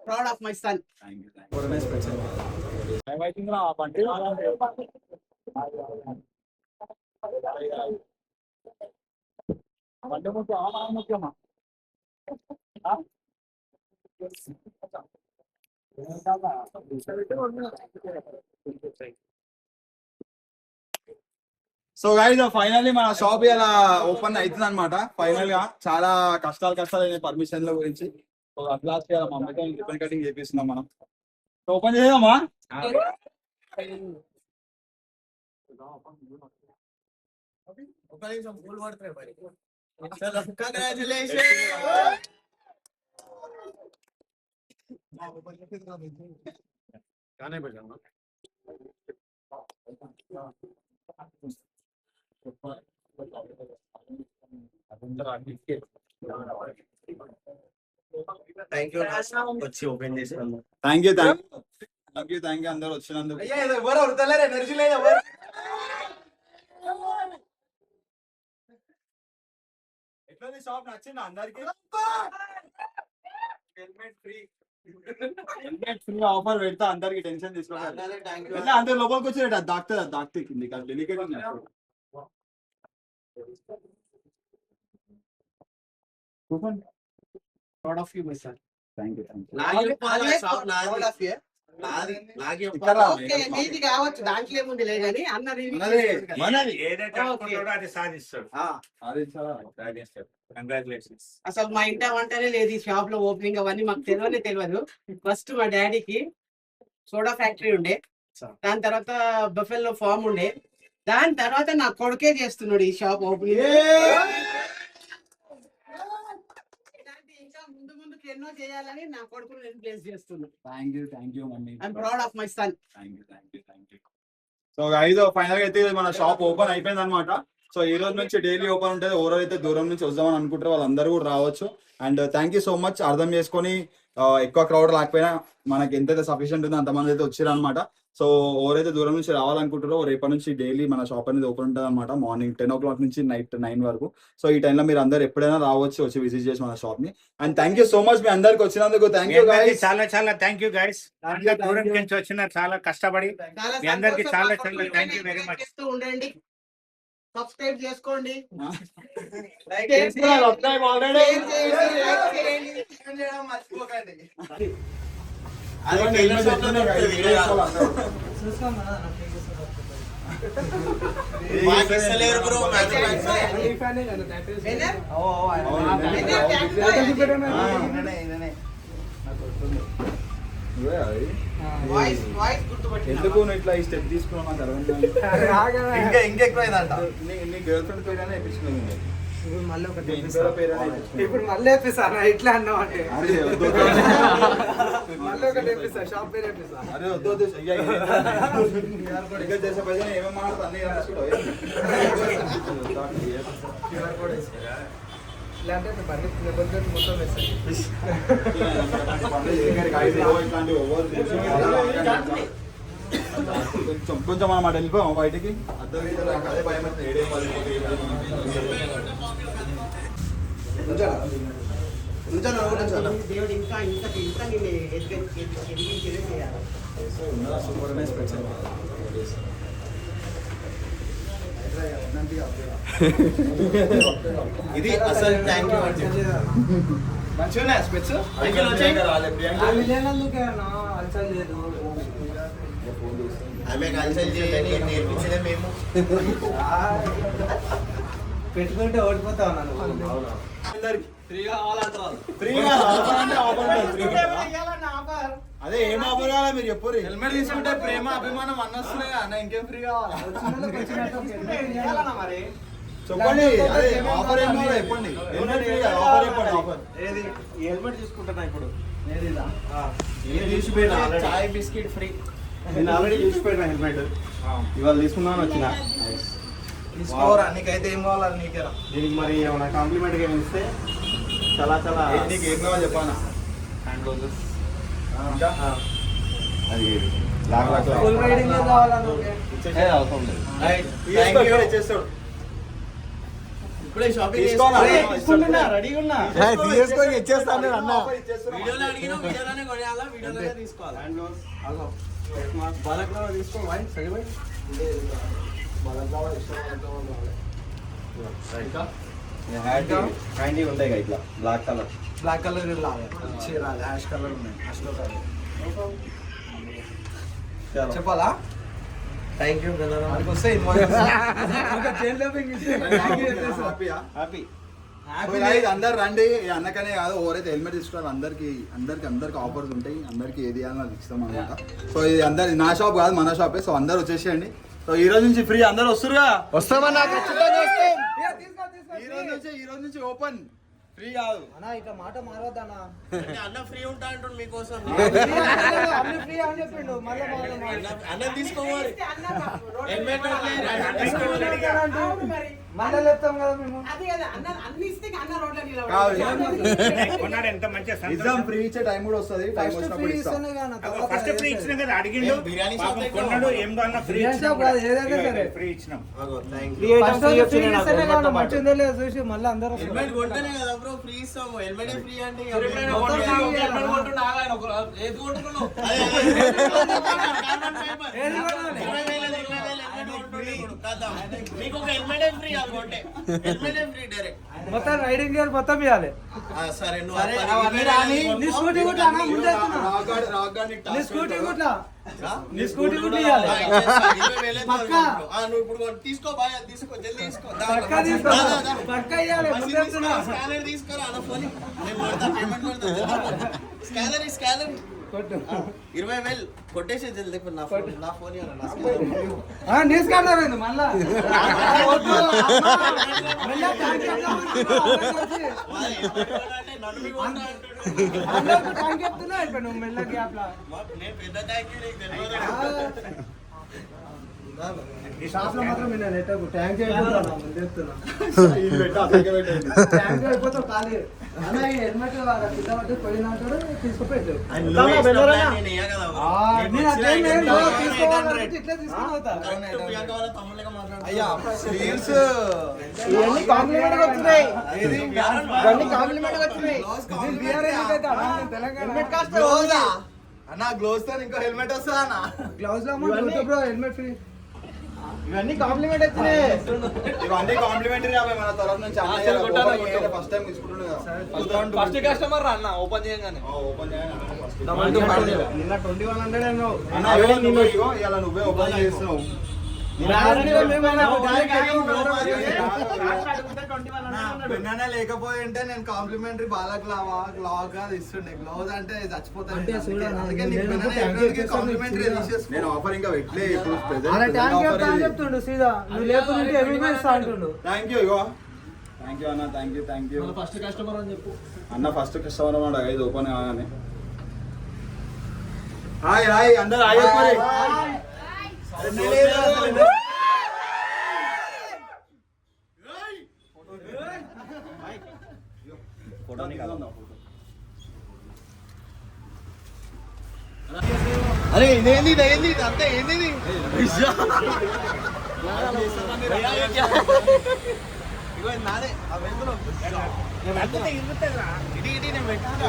Proud of my son. Thank you. For a nice present. I'm waiting for a bunch. So guys finally మన shop ఇలా open అవుతుంది అనమాట. Final గా చాలా కష్టాలు పర్మిషన్ల గురించి అట్లాస్ మా అమ్మతో రిబ్బన్ కటింగ్ చేపిస్తున్నాం మనం. ఓపెన్ చేద్దామా? థ్యాంక్ యూ వచ్చి ఓపెన్ చేసినందుకు. థ్యాంక్ యూ అందరు వచ్చినందుకు. ఎనర్జీ లేదు ఎవరు. ఎట్లా షాప్ నచ్చిందా అందరికి? హెల్మెట్ ఫ్రీ ఆఫర్ పెడతా అందరికి, టెన్షన్ తీసుకోవాలి. అందరు లోపలికి వచ్చి దాక్తే కింది డెలికేట్ ఉంది. Proud of you, my son. Thank you. Okay, నీది కావచ్చు, దాంట్లో ఏముంది లేదని అన్న అసలు మా ఇంట వంటనే లేదు. ఈ షాప్ లో ఓపెనింగ్ అవన్నీ మాకు తెలియదు. ఫస్ట్ మా డాడీకి సోడా ఫ్యాక్టరీ ఉండే, దాని తర్వాత బఫెల్లో ఫార్మ్ ఉండే, దాని తర్వాత నా కొడుకే చేస్తున్నాడు ఈ షాప్ ఓపెనింగ్. ముందుకు ఎన్నో చేయాలని నా కొడుకుని నేను ప్లేస్ చేస్తున్నాను. Thank you mummy. I'm proud of my son. Thank you. So guys final గా అయితే మన షాప్ ఓపెన్ అయిపోయింది అనమాట. సో ఈ రోజు నుంచి డైలీ ఓపెన్ ఉంటుంది. ఎవరైతే దూరం నుంచి వద్దామని అనుకుంటారో వాళ్ళందరూ కూడా రావచ్చు. And thank you so much. అర్థం చేసుకొని ఎక్కువ క్రౌడ్ లేకపోయినా మనకి ఎంతైతే సఫిషియెంట్ ఉందో అంతమంది అయితే వచ్చారు అనమాట. సో ఎవరైతే దూరం నుంచి రావాలనుకుంటారో రేపటి నుంచి డైలీ మన షాప్ అనేది ఓపెన్ ఉంటుంది అనమాట. మార్నింగ్ 10 o'clock నుంచి నైట్ 9 వరకు. సో ఈ టైంలో మీరు అందరు ఎప్పుడైనా రావచ్చు, వచ్చి విజిట్ చేసి మన షాప్ ని. And thank you so much మీ అందరికి వచ్చినందుకు. Thank you guys. చాలా థ్యాంక్ యూ గైస్. దూరం నుంచి వచ్చిన చాలా కష్టపడి మీ అందరికి చాలా థ్యాంక్ యూ వెరీ మచ్. ఉండండి, సబ్స్క్రైబ్ చేసుకోండి. ఎందుకు ఇట్లా ఈ స్టెప్ తీసుకున్నావు నాకు అర్థం ఇంకెక్కువైందంట. నీ గర్ల్ ఫ్రెండ్ పేరైనా వేయించుకున్నది. ఇప్పుడు మళ్ళీ ఎప్పిస్తాను ఇట్లా అన్నావు అంటే మళ్ళీ ఒకటి ఎప్పిస్తా, షాప్ పేరు ఎప్పిస్తా. అరే వద్దు చేసే పైన ఏమేమి మాట్లాడుతా అన్ని ఇలాంటి బండి మొత్తం వేస్తాను. కొంచెం అన్నమాట వెళ్ళిపోయాం బయటికి. అదే భయం దేవుడు ఇంకా నేను ఎదిగించేదే చేయాలి. Super nice pets. ఇది అసలు థ్యాంక్ యూ మంచిగా స్పెట్స్ ఆమె కల్చర్ నేర్పించలే మేము. పెట్టుకుంటే ఓడిపోతా ఉన్నాను. అదే ఏం ఆఫర్ కావాలా మీరు చెప్పు. హెల్మెట్ తీసుకుంటే ప్రేమ అభిమానం అన్న వస్తున్నాయి అన్న, ఇంకేం ఫ్రీ కావాలి మరి చెప్పండి. అదే ఆఫర్ ఏం కావాలా చెప్పండి. హెల్మెట్ ఆఫర్ చెప్పండి. ఆఫర్ ఏది? హెల్మెట్ తీసుకుంటున్నా ఇప్పుడు. చాయ్ బిస్కెట్ ఫ్రీ. నేను ఆల్రెడీ చూసిపోయినా హెల్మెట్, ఇవాళ తీసుకుందామని వచ్చిన. తీసుకోరా, నీకైతే ఏం కావాలి నీకేరా. దీనికి మరి ఏమైనా కాంప్లిమెంట్ గా ఇస్తే చాలా నీకు ఏం కావాలి చెప్పానా? హ్యాండ్ గ్లౌజెస్ అది ఫుల్ రైడింగ్ కావాలా? ఇచ్చేస్తాడు. ఇప్పుడే షాపింగ్ రెడీగా ఉన్నా తీసుకొని ఇచ్చేస్తాను అన్న. వీడియోలో అడిగినా వీడియోలోనే కొనేయాలా, వీడియోలోనే తీసుకోవాలి. బాలక్లావా తీసుకో వైన్ సరి వైన్ బాలక్లావా హ్యాండీ ఉంటాయి కదా ఇట్లా బ్లాక్ కలర్. బ్లాక్ కలర్ రాలే రాలే యాష్ కలర్ ఉన్నాయి అసలు చెప్పాలా థ్యాంక్ యూ మనకి వస్తే హ్యాపీ అందరు రండి. ఈ అన్నకనే కాదు ఎవరైతే హెల్మెట్ తీసుకున్నారు అందరికి ఆఫర్స్ ఉంటాయి. అందరికి ఏది అది ఇస్తాం అనమాట. సో ఇది అందరి నా షాప్ కాదు మన షాపే. సో అందరు వచ్చేసేయండి. సో ఈ రోజు నుంచి ఫ్రీ అందరు వస్తురుగా. వస్తామన్నా ఈ రోజు నుంచి ఓపెన్ ఫ్రీ కాదు అన్నా ఇట్లా మాట మారవద్దన్నా అన్న ఫ్రీ ఉంటా అంటుండు మీకోసం. అన్ని ఫ్రీ అని చెప్పిండు మళ్ళీ అన్న తీసుకోవాలి. హెల్మెట్ మళ్ళీ చెప్తాం కదా మేము కొన్నాడు ఎంత మంచిగా ఎగ్జామ్ ఫ్రీ ఇచ్చే టైం కూడా వస్తుంది. టైం వచ్చినప్పుడు ఇస్తాం. ఫస్ట్ ఫ్రీ ఇచ్చినా కదా అడిగిండు బిర్యానీ పాపం షాప్ కొన్నాడు ఏం కావాలన్నా ఫ్రీ ఫ్రీ ఇచ్చినాం. చూసి మళ్ళీ అందరూ హెల్మెట్ కొంటేనే కదా బ్రో ఫ్రీ ఇస్తాము. హెల్మెట్ ఫ్రీ అంటే మీకు ఒక హెల్మెట్ ఫ్రీ, అది కొంటే హెల్మెట్ ఫ్రీ డైరెక్ట్. మొత్తం రైడింగ్ గేర్ మొత్తం ఇవ్వాలి. సరే నీ స్కూటీ కూడా అన్న ముందే నీ స్కూటీ కూడా నీ స్కూటీ కూడా ఇవ్వాలి. నువ్వు ఇప్పుడు తీసుకో బాయ్, తీసుకో జల్దీ తీసుకో. పక్కా తీసుకో పక్కా ఇవ్వాలి. స్కానర్ తీసుకోరా అన్న ఫోన్ పేమెంట్ స్కానర్ స్కానర్ కొట్టు 20,000 కొట్టేసి జల్దీ నా ఫోన్ తీసుకుంటారు మళ్ళా నువ్వు మెల్ల గ్యాప్ లా షాప్ లో మాత్రం ట్యాంక్ చెప్తున్నా ట్యాంక్ అయిపోతావు ఖాళీ అన్న ఈ హెల్మెట్ కింద పట్టి పోయినాడు తీసుకుపోయాడు. అయ్యా స్లీవ్స్ ఇవన్నీ కాంప్లిమెంట్ వచ్చినాయి. కాంప్లిమెంట్ వచ్చినాయి. అన్న గ్లోవ్స్ తో ఇంకో హెల్మెట్ వస్తుందా అన్న? గ్లౌజ్ లో బ్రో హెల్మెట్ ఫ్రీ. ఇవన్నీ కాంప్లిమెంట్ వచ్చినాయి. ఇవన్నీ కాంప్లిమెంటరీ అవి మన తరఫు నుంచి ఫస్ట్ టైం తీసుకుంటుండే కదా. ఫస్ట్ కస్టమర్ అన్న ఓపెన్ చేయగానే ఓపెన్ చేయాలి నిన్న 2100 అన్నావు. అన్న ఇగో ఇలా నువ్వే ఓపెన్ చేస్తున్నావు. లేకపోయి ఉంటే నేను కాంప్లిమెంటరీ బాలక్లావా గ్లౌజ్ గా ఇస్తుండే. గ్లౌజ్ అంటే చచ్చిపోతాను. నేను ఆఫర్ ఇంకా పెట్టలే ఇప్పుడు చెప్తుండు సీదా నువ్వు లేకుంటే అంటుండు. Thank you ego thank you అన్న థ్యాంక్ యూ ఫస్ట్ కస్టమర్ అని చెప్పు అన్న. ఫస్ట్ కస్టమర్ అన్నాడు ఐదు ఓపెన్ కాగానే. హాయ్ హాయ్ అందరు హాయ్ చెప్పాలి. అరే ఇదేంది అంతే ఏంది నాదే ఇది నేను పెట్టుకుంటా.